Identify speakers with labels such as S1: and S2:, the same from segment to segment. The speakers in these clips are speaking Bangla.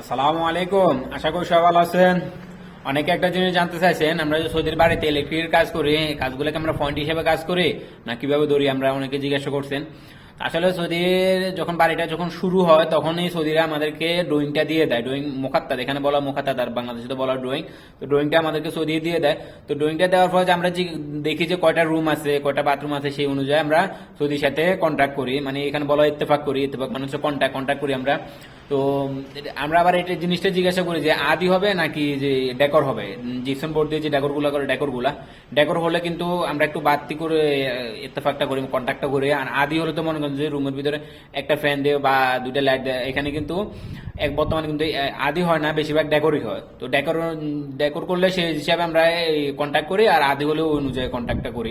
S1: আসসালামু আলাইকুম, আশা করি সবাই ভালো আছেন। অনেকে একটা জিনিস জানতে চাইছেন, আমরা যে সৌদির বাড়িতে ইলেকট্রিকের কাজ করি, কাজগুলোকে আমরা পয়েন্ট হিসেবে কাজ করি না কিভাবে ধরি, আমরা অনেকে জিজ্ঞাসা করছেন। আসলে সৌদির যখন বাড়িটা যখন শুরু হয় তখনই সৌদিরা আমাদেরকে ড্রয়িংটা দিয়ে দেয়। ড্রয়িং মুখাত্তাদ, এখানে বলা মুখাত্তাদ আর বাংলাদেশে তো বলা ড্রয়িং। তো ড্রয়িংটা আমাদেরকে সৌদি দিয়ে দেয়। তো ড্রয়িংটা দেওয়ার পর যে আমরা দেখি যে কয়টা রুম আছে, কয়টা বাথরুম আছে, সেই অনুযায়ী আমরা সৌদির সাথে কন্ট্যাক্ট করি, মানে এখানে বলা ইত্তেফাক করি। ইত্তেফাক মানে হচ্ছে কন্ট্যাক্ট করি আমরা। তো আমরা আবার এটা জিনিসটা জিজ্ঞাসা করি যে আদি হবে নাকি যে ডেকর হবে। জিপসাম বোর্ড দিয়ে যে ডেকরগুলা করে, ডেকর হলে কিন্তু আমরা একটু বাড়তি করে ইত্তেফাকটা করি, কন্ট্যাক্টটা করি। আর আদি হলে তো মনে করেন যে রুমের ভিতরে একটা ফ্যান দিয়ে বা দুইটা লাইট দেয়। এখানে কিন্তু বর্তমানে কিন্তু আদি হয় না, বেশিরভাগ ডেকরই হয়। তো ডেকর করলে সেই হিসাবে আমরা কন্ট্যাক্ট করি, আর আদি হলে ওই অনুযায়ী কন্ট্যাক্টটা করি।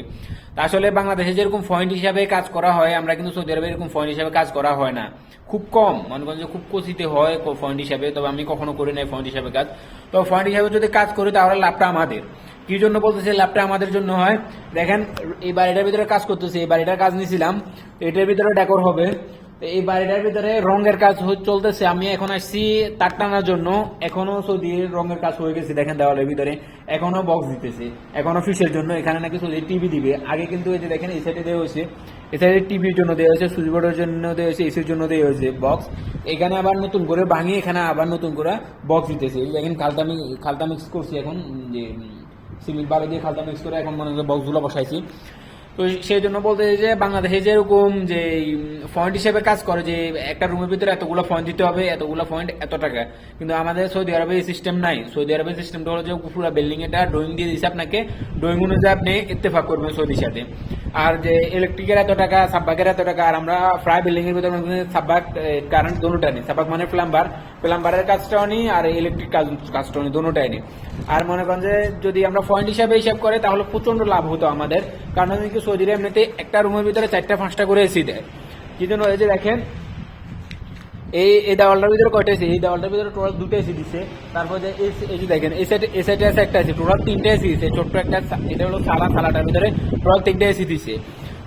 S1: তা আসলে বাংলাদেশে যেরকম পয়েন্ট হিসাবে কাজ করা হয়, আমরা কিন্তু সৌদি আরবে এরকম পয়েন্ট হিসাবে কাজ করা হয় না, খুব কম। মনে করেন যে খুব কচিতে হয় পয়েন্ট হিসাবে, তবে আমি কখনো করি নাই পয়েন্ট হিসাবে কাজ। তো পয়েন্ট হিসাবে যদি কাজ করি তাহলে লাভটা আমাদের। কি জন্য বলতেছি লাভটা আমাদের জন্য হয়, দেখেন এই বাড়িটার ভিতরে কাজ করতেছি, এই বাড়িটার কাজ নিয়েছিলাম, এটার ভিতরে ডেকর হবে। এই বাড়িটার ভিতরে রঙের কাজ চলতেছে, আমি এখন আসছি তার টানার জন্য। এখনো সৌদির রঙের কাজ হয়ে গেছে, দেখেন দেওয়ালের ভিতরে এখনো বক্স দিতেছে, এখনো ফিসের জন্য। এখানে নাকি সৌদি টিভি দিবে। আগে কিন্তু এই যে দেখেন এই সাইডে দেওয়া হয়েছে, এই সাইডে টিভির জন্য দেওয়া হয়েছে, সুইচ বোর্ডের জন্য দেওয়া হয়েছে, এসির জন্য দেওয়া হয়েছে বক্স। এখানে আবার নতুন করে ভাঙিয়ে এখানে আবার নতুন করে বক্স দিতেছে। দেখেন খালটা মিক্স করছি এখন, যে সিমেন্ট বালু দিয়ে খালটা মিক্স করে এখন মনে হয় বক্সগুলো বসাইছি। তো সেই জন্য বলতে যে বাংলাদেশে যেরকম যে পয়েন্ট হিসেবে কাজ করে, যে একটা রুমের ভিতরে এতগুলো পয়েন্ট দিতে হবে, এতগুলো পয়েন্ট এত টাকা, কিন্তু আমাদের সৌদি আরবে এই সিস্টেম নাই। সৌদি আরবের সিস্টেমটা হলো যে পুরো বিল্ডিং এটা ড্রয়িং দিয়ে দিচ্ছে আপনাকে, ড্রয়িং অনুযায়ী আপনি ইত্তেফাক করবেন সৌদির সাথে। আর যে ইলেকট্রিকের এত টাকা, সাব্বাকের এত টাকা, আর আমরা প্রায় বিল্ডিং এর ভিতরে সাব্বাক কারেন্ট দোনোটা নেই। সাব্বাক মানে প্লাম্বারের কাজটাও নেই, আর ইলেকট্রিক কাজটাও নেই, দোনোটাই নেই। আর মনে করেন যে যদি আমরা পয়েন্ট হিসাবে হিসাব করে তাহলে প্রচন্ড লাভ হতো আমাদের, কারণ সৌদিরা এমনিতে একটা রুমের ভিতরে 4টা-5টা করে এসি দেয়। কি জন্য এই যে দেখেন এই দেওয়ালটার ভিতরে কয়টা এসি, এই দেওয়ালটার ভিতরে টোটাল 2টা এসি দিচ্ছে। তারপর যে এই যে দেখেন এই সাইডে আছে একটা এসি, টোটাল 3টা এসি দিচ্ছে। ছোট্ট একটা, এটা হলো সালাটার ভিতরে টোটাল 3টা এসি দিচ্ছে।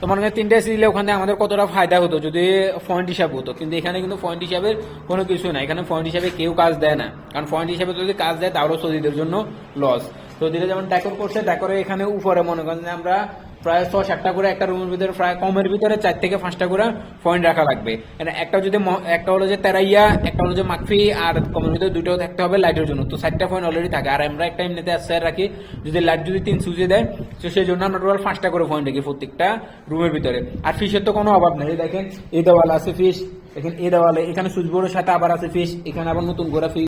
S1: তো মনে করেন 3টা এসি দিলে ওখানে আমাদের কতটা ফায়দা হতো যদি পয়েন্ট হিসাব হতো, কিন্তু এখানে কিন্তু পয়েন্ট হিসাবে কোনো কিছু না। এখানে পয়েন্ট হিসাবে কেউ কাজ দেয় না, কারণ পয়েন্ট হিসাবে যদি কাজ দেয় তাহলে সৌদিদের জন্য লস। সৌদিরা যেমন ডেকর করছে, ডেকরে এখানে উপরে মনে করেন যে আমরা প্রায় 6-7টা করে একটা রুমের ভিতরে, প্রায় কমের ভিতরে 4 থেকে 5টা করে পয়েন্ট রাখা লাগবে। একটা যদি একটা হলো যে তেরাইয়া, একটা হলো যে মাকফি, আর কমের ভিতরে দুইটাও থাকতে হবে লাইটের জন্য। তো 4টা পয়েন্ট অলরেডি থাকে। আর আমরা একটা এমনিতে আসছে রাখি, যদি লাইট যদি 3 সুইচে দেয়, তো সেই জন্য আমরা টোটাল 5টা করে পয়েন্ট রাখি প্রত্যেকটা রুমের ভিতরে। আর ফিশের তো কোনো অভাব নেই, দেখেন এই দেওয়ালে আছে ফিশ, দেখেন এই দেওয়ালে, এখানে সুইচ বোর্ডের সাথে আবার আছে ফিশ, এখানে আবার নতুন করে ফিশ।